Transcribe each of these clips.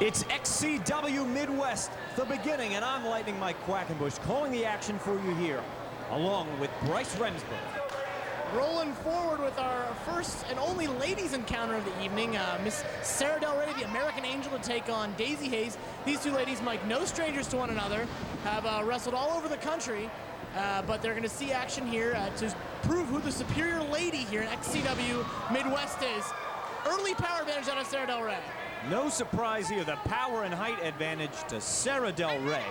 It's XCW Midwest, the beginning, and I'm Lightning Mike Quackenbush calling the action for you here, along with Bryce Remsburg. Rolling forward with our first and only ladies encounter of the evening, Miss Sara Del Rey, the American Angel, to take on Daizee Haze. These two ladies, Mike, no strangers to one another, have wrestled all over the country, but they're going to see action here to prove who the superior lady here in XCW Midwest is. Early power advantage out of Sara Del Rey. No surprise here, the power and height advantage to Sara Del Rey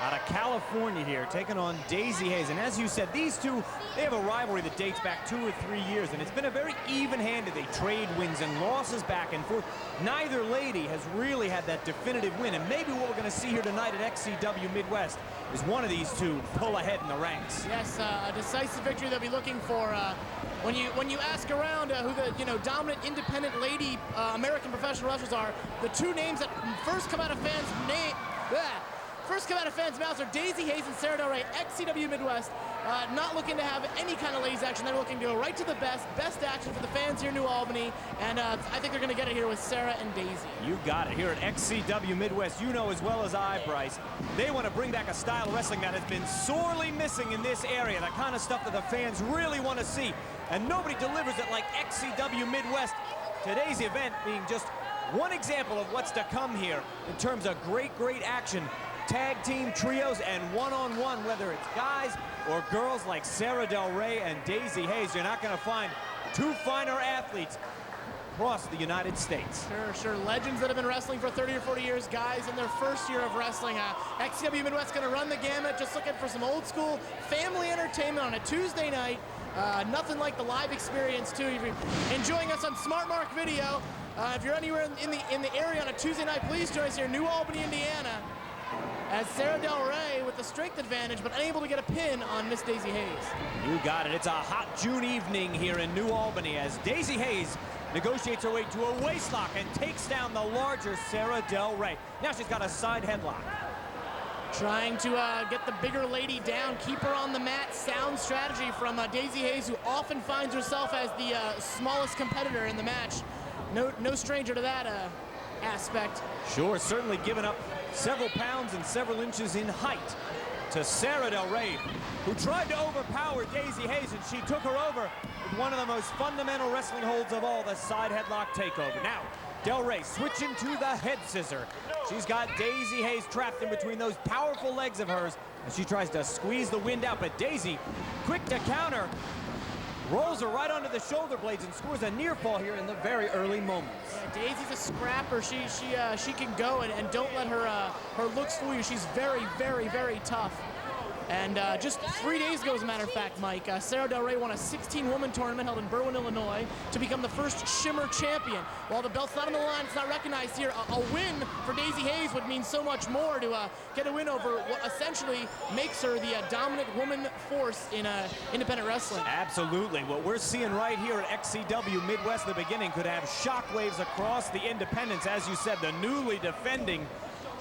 out of California here, taking on Daizee Haze. And as you said, these two, they have a rivalry that dates back 2 or 3 years, and it's been a very even-handed. They trade wins and losses back and forth. Neither lady has really had that definitive win, and maybe what we're going to see here tonight at XCW Midwest is one of these two pull ahead in the ranks. Yes, a decisive victory they'll be looking for. When you ask around who the dominant independent lady American professional wrestlers are, the two names that first come out of fans' mouths are Daizee Haze and Sara Del Rey. XCW Midwest not looking to have any kind of ladies action. They're looking to go right to the best action for the fans here in New Albany, and I think they're going to get it here with Sara and Daizee. You got it. Here at XCW Midwest, you know as well as I, Bryce, they want to bring back a style of wrestling that has been sorely missing in this area, the kind of stuff that the fans really want to see, and nobody delivers it like XCW Midwest. Today's event being just one example of what's to come here in terms of great action. Tag team trios and one-on-one, whether it's guys or girls like Sara Del Rey and Daizee Haze. You're not going to find two finer athletes across the United States. Sure. Legends that have been wrestling for 30 or 40 years, guys in their first year of wrestling. XCW Midwest going to run the gamut, just looking for some old school family entertainment on a Tuesday night. Nothing like the live experience, too. If you're enjoying us on Smart Mark Video, if you're anywhere in the area on a Tuesday night, please join us here in New Albany, Indiana, as Sara Del Rey with the strength advantage, but unable to get a pin on Miss Daizee Haze. You got it. It's a hot June evening here in New Albany as Daizee Haze negotiates her way to a waistlock and takes down the larger Sara Del Rey. Now she's got a side headlock. Trying to get the bigger lady down, keep her on the mat. Sound strategy from Daizee Haze, who often finds herself as the smallest competitor in the match. No stranger to that aspect. Sure, certainly giving up several pounds and several inches in height to Sara Del Rey, who tried to overpower Daizee Haze, and she took her over with one of the most fundamental wrestling holds of all, the side headlock takeover. Now, Del Rey switching to the head scissor. She's got Daizee Haze trapped in between those powerful legs of hers, and she tries to squeeze the wind out, but Daizee, quick to counter, rolls her right onto the shoulder blades and scores a near fall here in the very early moments. Yeah, Daizee's a scrapper. She can go, and don't let her looks fool you. She's very tough. And just 3 days ago, as a matter of fact, Mike, Sara Del Rey won a 16-woman tournament held in Berwyn, Illinois, to become the first Shimmer champion. While the belt's not on the line, it's not recognized here, a win for Daizee Haze would mean so much more to get a win over what essentially makes her the dominant woman force in independent wrestling. Absolutely. What we're seeing right here at XCW Midwest in the beginning could have shockwaves across the independents. As you said, the newly defending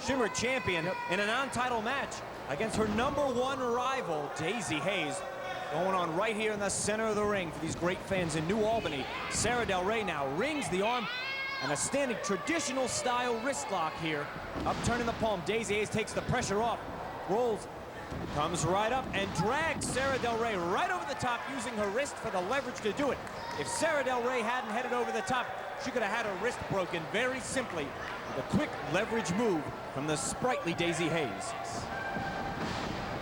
Shimmer champion in a non-title match against her #1 rival, Daizee Haze. Going on right here in the center of the ring for these great fans in New Albany. Sara Del Rey now rings the arm and a standing traditional style wrist lock here. Upturning the palm, Daizee Haze takes the pressure off, rolls, comes right up and drags Sara Del Rey right over the top, using her wrist for the leverage to do it. If Sara Del Rey hadn't headed over the top, she could have had her wrist broken very simply with a quick leverage move from the sprightly Daizee Haze.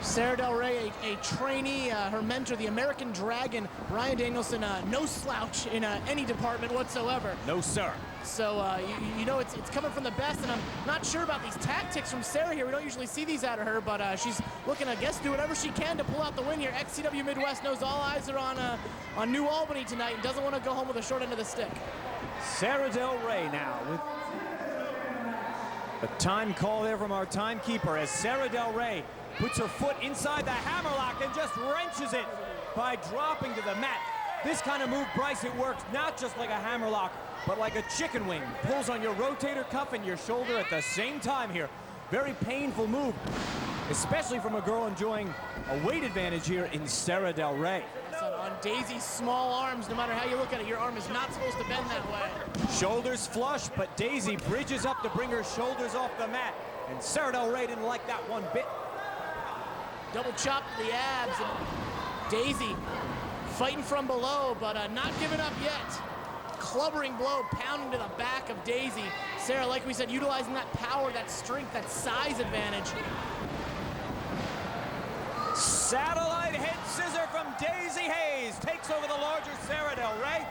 Sara Del Rey, a trainee, her mentor, the American Dragon, Brian Danielson, no slouch in any department whatsoever. No, sir. So, you know, it's coming from the best, and I'm not sure about these tactics from Sara here. We don't usually see these out of her, but she's looking, I guess, do whatever she can to pull out the win here. XCW Midwest knows all eyes are on New Albany tonight and doesn't want to go home with a short end of the stick. Sara Del Rey now with a time call there from our timekeeper as Sara Del Rey puts her foot inside the hammerlock and just wrenches it by dropping to the mat. This kind of move, Bryce, it works not just like a hammerlock, but like a chicken wing. Pulls on your rotator cuff and your shoulder at the same time here. Very painful move, especially from a girl enjoying a weight advantage here in Sara Del Rey. So on Daizee's small arms. No matter how you look at it, your arm is not supposed to bend that way. Shoulders flush, but Daizee bridges up to bring her shoulders off the mat. And Sara Del Rey didn't like that one bit. Double chop to the abs. And Daizee fighting from below, but not giving up yet. Clubbering blow, pounding to the back of Daizee. Sara, like we said, utilizing that power, that strength, that size advantage. Satellite head scissor from Daizee Haze takes over the larger Sara Del Rey.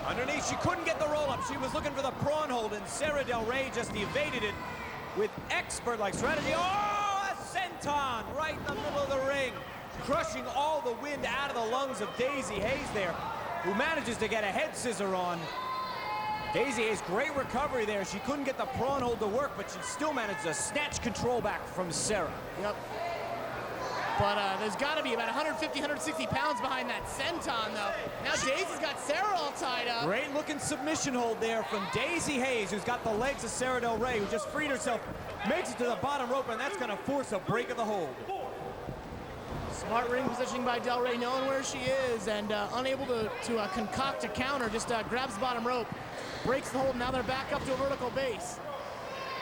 Underneath, she couldn't get the roll-up. She was looking for the prawn hold, and Sara Del Rey just evaded it with expert-like strategy. Oh, a senton right in the middle of the ring, crushing all the wind out of the lungs of Daizee Haze there, who manages to get a head scissor on. Daizee Haze, great recovery there. She couldn't get the prawn hold to work, but she still managed to snatch control back from Sara. Yep. But there's got to be about 150, 160 pounds behind that senton, though. Now Daizee's got Sara all tied up. Great looking submission hold there from Daizee Haze, who's got the legs of Sara Del Rey, who just freed herself, makes it to the bottom rope, and that's going to force a break of the hold. Smart ring positioning by Del Rey, knowing where she is, and unable to concoct a counter, just grabs the bottom rope, breaks the hold, and now they're back up to a vertical base.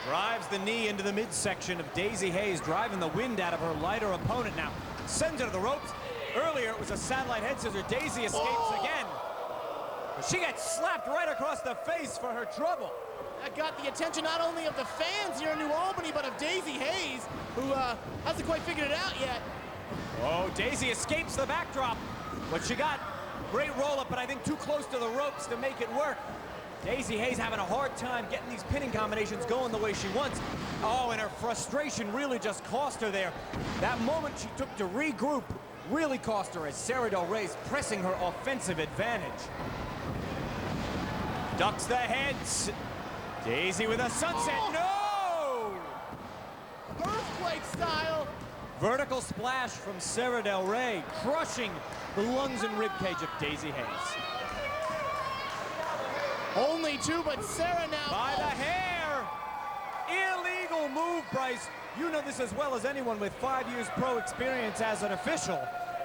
Drives the knee into the midsection of Daizee Haze, driving the wind out of her lighter opponent now. Sends her to the ropes. Earlier, it was a satellite head scissor. Daizee escapes again. But she gets slapped right across the face for her trouble. That got the attention not only of the fans here in New Albany, but of Daizee Haze, who hasn't quite figured it out yet. Oh, Daizee escapes the backdrop. But she got great roll-up, but I think too close to the ropes to make it work. Daizee Haze having a hard time getting these pinning combinations going the way she wants. Oh, and her frustration really just cost her there. That moment she took to regroup really cost her as Sara Del Rey's pressing her offensive advantage. Ducks the heads. Daizee with a sunset. No! Earthquake style. Vertical splash from Sara Del Rey, crushing the lungs and ribcage of Daizee Haze. Only two, but Sara now. By the hair! Illegal move, Bryce. You know this as well as anyone with 5 years pro experience as an official.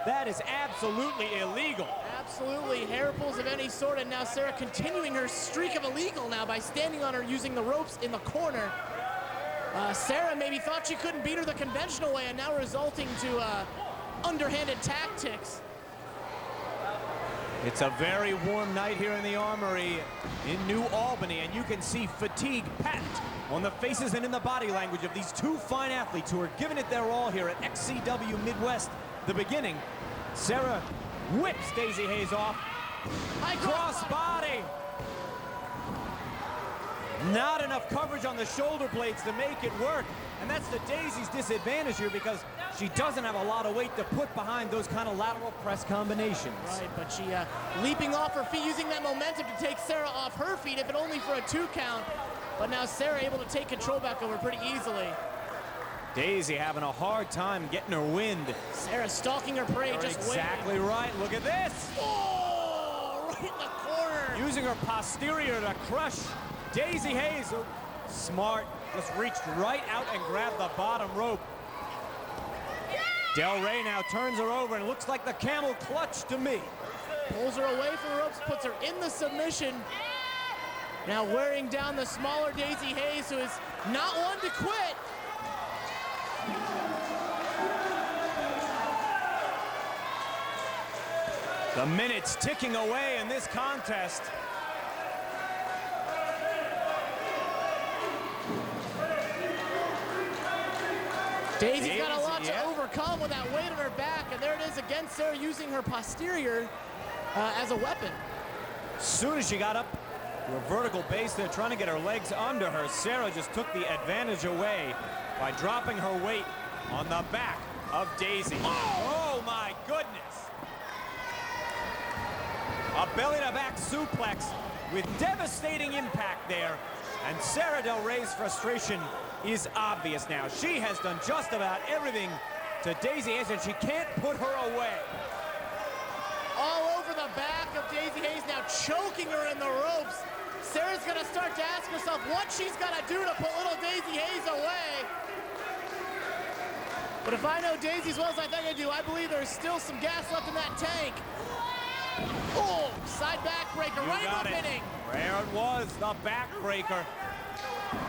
That is absolutely illegal. Absolutely, hair pulls of any sort, and now Sara continuing her streak of illegal now by standing on her using the ropes in the corner. Sara maybe thought she couldn't beat her the conventional way, and now resulting to underhanded tactics. It's a very warm night here in the Armory in New Albany, and you can see fatigue patent on the faces and in the body language of these two fine athletes who are giving it their all here at XCW Midwest. The beginning, Sara whips Daizee Haze off. Cross body. Not enough coverage on the shoulder blades to make it work. And that's the Daizee's disadvantage here because she doesn't have a lot of weight to put behind those kind of lateral press combinations. Right, but she leaping off her feet, using that momentum to take Sara off her feet, if it only for a 2 count. But now Sara able to take control back over pretty easily. Daizee having a hard time getting her wind. Sara stalking her prey, just waiting. Exactly right. Look at this. Oh, right in the corner. Using her posterior to crush Daizee Haze. Smart, just reached right out and grabbed the bottom rope. Del Rey now turns her over and looks like the camel clutch to me. Pulls her away from the ropes, puts her in the submission. Now wearing down the smaller Daizee Haze, who is not one to quit. The minutes ticking away in this contest. Daizee's got a lot to overcome with that weight on her back, and there it is again, Sara using her posterior as a weapon. As soon as she got up to a vertical base there, trying to get her legs under her, Sara just took the advantage away by dropping her weight on the back of Daizee. Oh my goodness! A belly-to-back suplex with devastating impact there, and Sara Del Rey's frustration is obvious now. She has done just about everything to Daizee Haze, and she can't put her away. All over the back of Daizee Haze, now choking her in the ropes. Sara's gonna start to ask herself what she's gonna do to put little Daizee Haze away. But if I know Daizee as well as I think I do, I believe there's still some gas left in that tank. Oh, side backbreaker, You right got in the it. pinning. There it was, the backbreaker.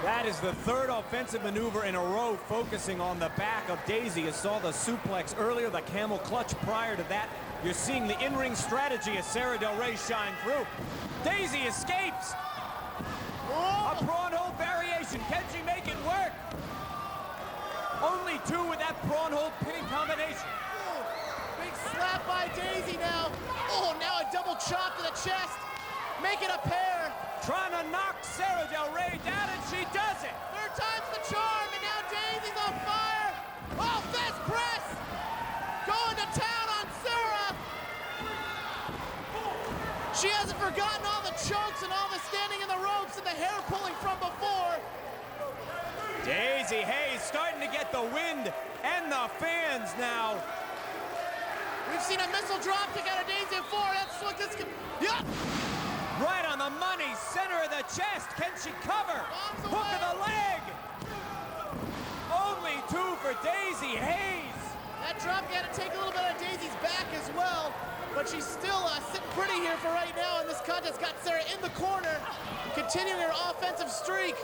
That is the third offensive maneuver in a row focusing on the back of Daizee. You saw the suplex earlier, the camel clutch prior to that. You're seeing the in-ring strategy of Sara Del Rey shine through. Daizee escapes. Oh. A prawn hold variation. Can she make it work? Only two with that prawn hold pinning combination. Big slap by Daizee now. Oh, now a double chop to the chest. Make it a pair. Trying to knock Sara Del Rey down, and she does it. Third time's the charm, and now Daizee's on fire. Oh, fist press. Going to town on Sara. She hasn't forgotten all the chokes and all the standing in the ropes and the hair pulling from before. Daizee Haze starting to get the wind and the fans now. We've seen a missile drop kick out of Daizee before. That's what this could. Yup. Right on the money, center of the chest. Can she cover? Bombs Hook of away. the leg. Only two for Daizee Haze. That drop got to take a little bit of Daizee's back as well, but she's still sitting pretty here for right now, and this contest got Sara in the corner, continuing her offensive streak.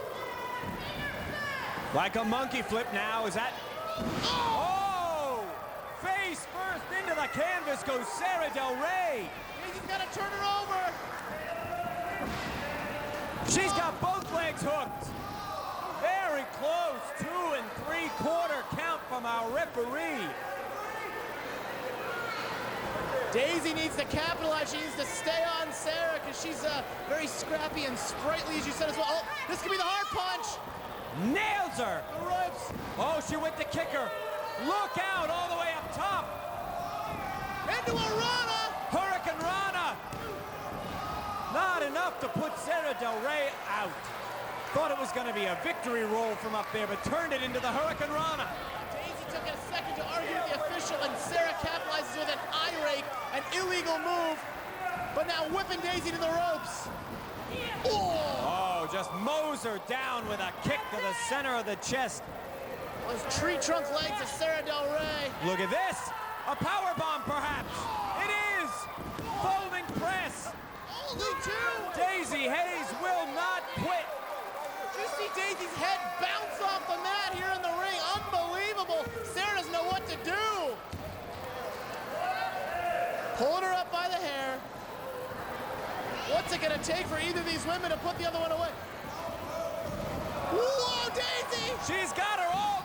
Like a monkey flip now, is that? Oh! Face first into the canvas goes Sara Del Rey. Daizee's got to turn her over. She's got both legs hooked. Very close, 2 3/4 count from our referee. Daizee needs to capitalize. She needs to stay on Sara because she's very scrappy and sprightly, as you said as well. Oh, this could be the hard punch. Nails her. The ropes. Oh, she went to kick her. Look out all the way up top. Into a Rana. Hurricane Rana. Not enough to put Sara Del Rey out. Thought it was going to be a victory roll from up there, but turned it into the Hurricane Rana. Daizee took a second to argue with the official, and Sara capitalizes with an eye rake, an illegal move, but now whipping Daizee to the ropes. Oh, just mows her down with a kick to the center of the chest. Those tree trunk legs of Sara Del Rey. Look at this. A power bomb, perhaps. It is. Folding press. Only two. Daizee Haze will not quit. Did you see Daizee's head bounce off the mat here in the ring? Unbelievable. Sara doesn't know what to do. Pulling her up by the hair. What's it gonna take for either of these women to put the other one away? Whoa, Daizee! She's got her all